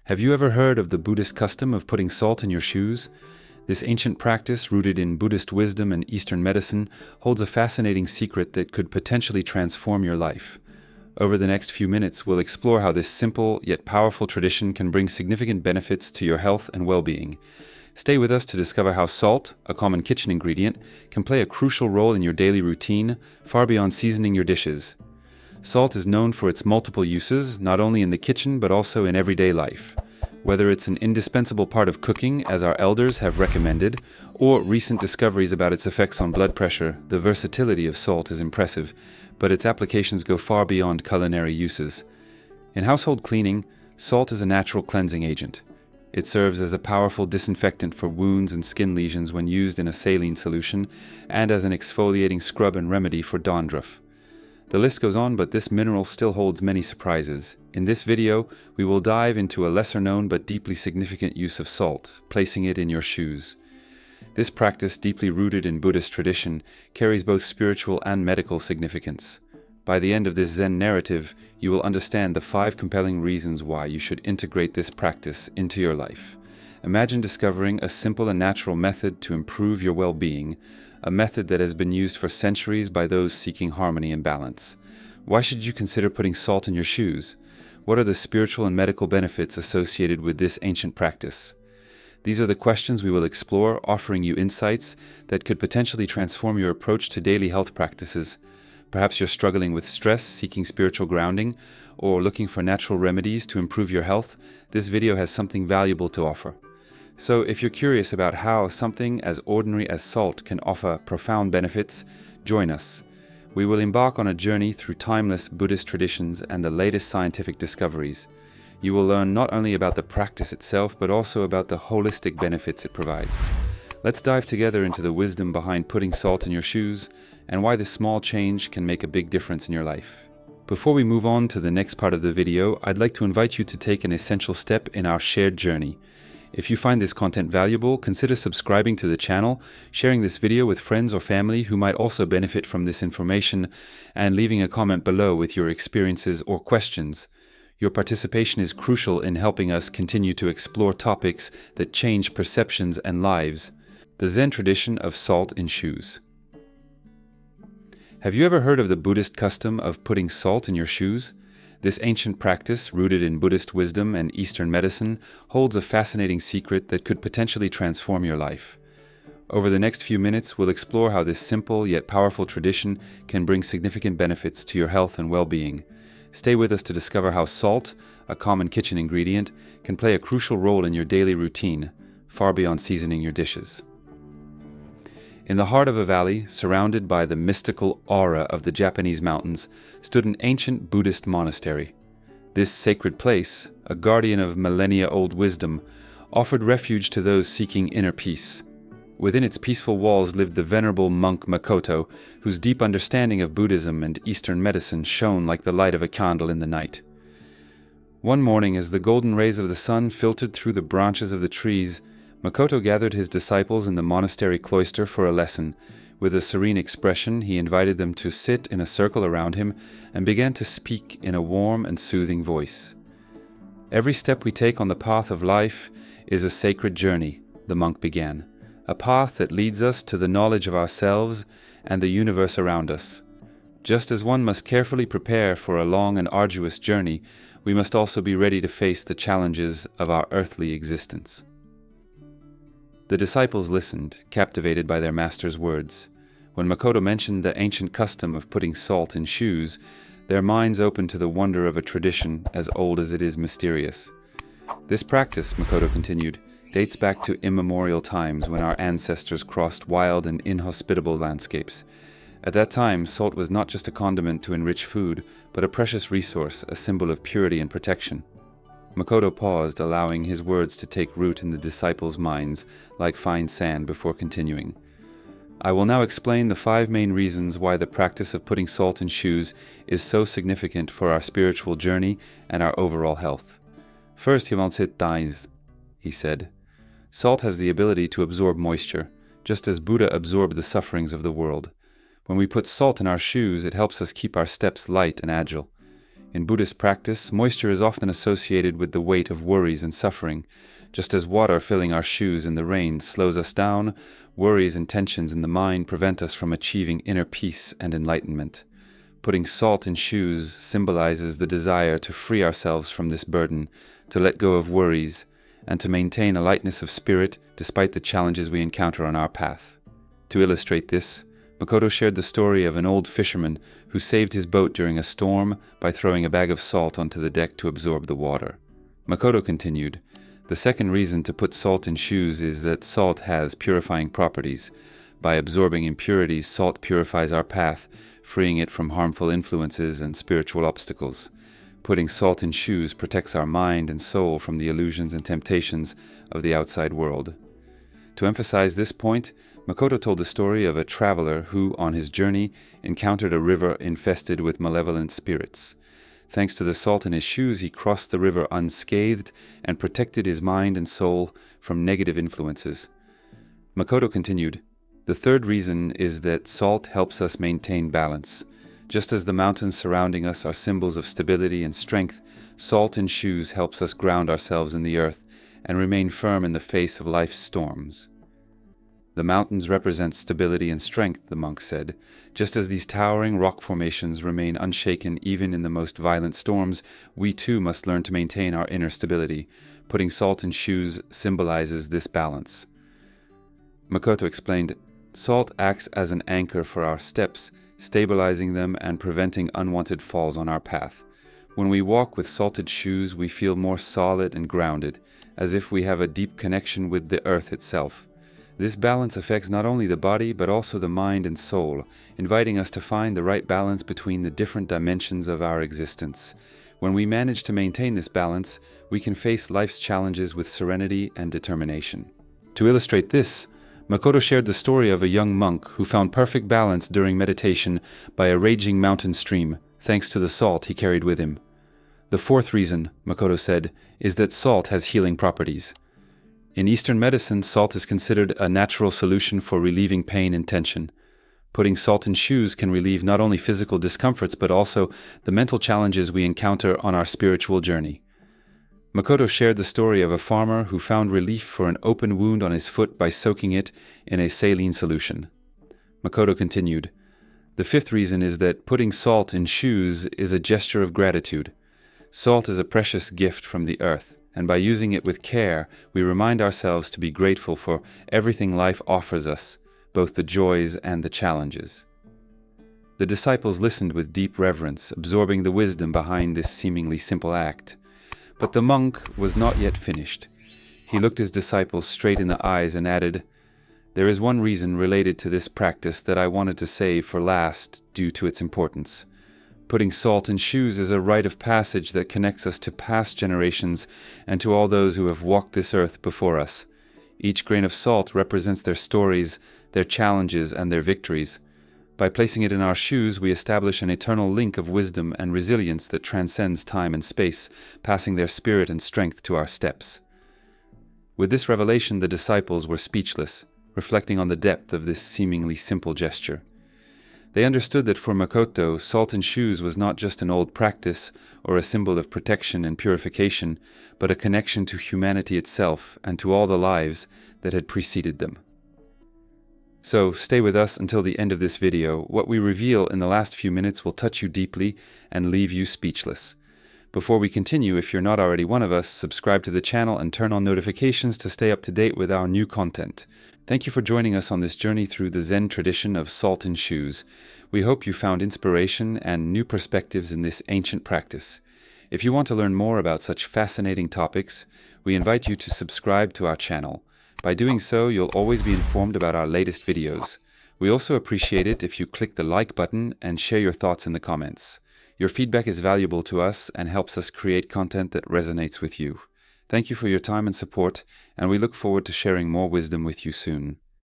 Have you ever heard of the Buddhist custom of putting salt in your shoes? This ancient practice, rooted in Buddhist wisdom and Eastern medicine, holds a fascinating secret that could potentially transform your life. Over the next few minutes, we'll explore how this simple yet powerful tradition can bring significant benefits to your health and well-being. Stay with us to discover how salt, a common kitchen ingredient, can play a crucial role in your daily routine, far beyond seasoning your dishes. Salt is known for its multiple uses, not only in the kitchen but also in everyday life. Whether it's an indispensable part of cooking, as our elders have recommended, or recent discoveries about its effects on blood pressure, the versatility of salt is impressive, but its applications go far beyond culinary uses. In household cleaning, salt is a natural cleansing agent. It serves as a powerful disinfectant for wounds and skin lesions when used in a saline solution, and as an exfoliating scrub and remedy for dandruff. The list goes on, but this mineral still holds many surprises. In this video, we will dive into a lesser-known but deeply significant use of salt, placing it in your shoes. This practice, deeply rooted in Buddhist tradition, carries both spiritual and medical significance. By the end of this Zen narrative, you will understand the 5 compelling reasons why you should integrate this practice into your life. Imagine discovering a simple and natural method to improve your well-being, a method that has been used for centuries by those seeking harmony and balance. Why should you consider putting salt in your shoes? What are the spiritual and medical benefits associated with this ancient practice? These are the questions we will explore, offering you insights that could potentially transform your approach to daily health practices. Perhaps you're struggling with stress, seeking spiritual grounding, or looking for natural remedies to improve your health. This video has something valuable to offer. So if you're curious about how something as ordinary as salt can offer profound benefits, join us. We will embark on a journey through timeless Buddhist traditions and the latest scientific discoveries. You will learn not only about the practice itself, but also about the holistic benefits it provides. Let's dive together into the wisdom behind putting salt in your shoes and why this small change can make a big difference in your life. Before we move on to the next part of the video, I'd like to invite you to take an essential step in our shared journey. If you find this content valuable, consider subscribing to the channel, sharing this video with friends or family who might also benefit from this information, and leaving a comment below with your experiences or questions. Your participation is crucial in helping us continue to explore topics that change perceptions and lives. The Zen tradition of salt in shoes. Have you ever heard of the Buddhist custom of putting salt in your shoes? This ancient practice, rooted in Buddhist wisdom and Eastern medicine, holds a fascinating secret that could potentially transform your life. Over the next few minutes, we'll explore how this simple yet powerful tradition can bring significant benefits to your health and well-being. Stay with us to discover how salt, a common kitchen ingredient, can play a crucial role in your daily routine, far beyond seasoning your dishes. In the heart of a valley, surrounded by the mystical aura of the Japanese mountains, stood an ancient Buddhist monastery. This sacred place, a guardian of millennia-old wisdom, offered refuge to those seeking inner peace. Within its peaceful walls lived the venerable monk Makoto, whose deep understanding of Buddhism and Eastern medicine shone like the light of a candle in the night. One morning, as the golden rays of the sun filtered through the branches of the trees, Makoto gathered his disciples in the monastery cloister for a lesson. With a serene expression, he invited them to sit in a circle around him and began to speak in a warm and soothing voice. "Every step we take on the path of life is a sacred journey," the monk began, "a path that leads us to the knowledge of ourselves and the universe around us. Just as one must carefully prepare for a long and arduous journey, we must also be ready to face the challenges of our earthly existence." The disciples listened, captivated by their master's words. When Makoto mentioned the ancient custom of putting salt in shoes, their minds opened to the wonder of a tradition as old as it is mysterious. "This practice," Makoto continued, "dates back to immemorial times when our ancestors crossed wild and inhospitable landscapes. At that time, salt was not just a condiment to enrich food, but a precious resource, a symbol of purity and protection." Makoto paused, allowing his words to take root in the disciples' minds like fine sand before continuing. "I will now explain the 5 main reasons why the practice of putting salt in shoes is so significant for our spiritual journey and our overall health. First, he said, "Salt has the ability to absorb moisture, just as Buddha absorbed the sufferings of the world. When we put salt in our shoes, it helps us keep our steps light and agile. In Buddhist practice, moisture is often associated with the weight of worries and suffering. Just as water filling our shoes in the rain slows us down, worries and tensions in the mind prevent us from achieving inner peace and enlightenment. Putting salt in shoes symbolizes the desire to free ourselves from this burden, to let go of worries, and to maintain a lightness of spirit despite the challenges we encounter on our path. To illustrate this, Makoto shared the story of an old fisherman who saved his boat during a storm by throwing a bag of salt onto the deck to absorb the water. Makoto continued, "The second reason to put salt in shoes is that salt has purifying properties. By absorbing impurities, salt purifies our path, freeing it from harmful influences and spiritual obstacles. Putting salt in shoes protects our mind and soul from the illusions and temptations of the outside world." To emphasize this point, Makoto told the story of a traveler who, on his journey, encountered a river infested with malevolent spirits. Thanks to the salt in his shoes, he crossed the river unscathed and protected his mind and soul from negative influences. Makoto continued, "The third reason is that salt helps us maintain balance. Just as the mountains surrounding us are symbols of stability and strength, salt in shoes helps us ground ourselves in the earth and remain firm in the face of life's storms." "The mountains represent stability and strength," the monk said. "Just as these towering rock formations remain unshaken even in the most violent storms, we too must learn to maintain our inner stability. Putting salt in shoes symbolizes this balance." Makoto explained, "Salt acts as an anchor for our steps, stabilizing them and preventing unwanted falls on our path. When we walk with salted shoes, we feel more solid and grounded, as if we have a deep connection with the earth itself. This balance affects not only the body but also the mind and soul, inviting us to find the right balance between the different dimensions of our existence. When we manage to maintain this balance, we can face life's challenges with serenity and determination." To illustrate this, Makoto shared the story of a young monk who found perfect balance during meditation by a raging mountain stream, thanks to the salt he carried with him. "The fourth reason," Makoto said, "is that salt has healing properties. In Eastern medicine, salt is considered a natural solution for relieving pain and tension. Putting salt in shoes can relieve not only physical discomforts but also the mental challenges we encounter on our spiritual journey." Makoto shared the story of a farmer who found relief for an open wound on his foot by soaking it in a saline solution. Makoto continued, "The fifth reason is that putting salt in shoes is a gesture of gratitude. Salt is a precious gift from the earth, and by using it with care, we remind ourselves to be grateful for everything life offers us, both the joys and the challenges." The disciples listened with deep reverence, absorbing the wisdom behind this seemingly simple act. But the monk was not yet finished. He looked his disciples straight in the eyes and added, "There is one reason related to this practice that I wanted to save for last due to its importance. Putting salt in shoes is a rite of passage that connects us to past generations and to all those who have walked this earth before us. Each grain of salt represents their stories, their challenges, and their victories. By placing it in our shoes, we establish an eternal link of wisdom and resilience that transcends time and space, passing their spirit and strength to our steps." With this revelation, the disciples were speechless, reflecting on the depth of this seemingly simple gesture. They understood that for Makoto, salt in shoes was not just an old practice or a symbol of protection and purification, but a connection to humanity itself and to all the lives that had preceded them. So stay with us until the end of this video. What we reveal in the last few minutes will touch you deeply and leave you speechless. Before we continue, if you're not already one of us, subscribe to the channel and turn on notifications to stay up to date with our new content. Thank you for joining us on this journey through the Zen tradition of salt in shoes. We hope you found inspiration and new perspectives in this ancient practice. If you want to learn more about such fascinating topics, we invite you to subscribe to our channel. By doing so, you'll always be informed about our latest videos. We also appreciate it if you click the like button and share your thoughts in the comments. Your feedback is valuable to us and helps us create content that resonates with you. Thank you for your time and support, and we look forward to sharing more wisdom with you soon.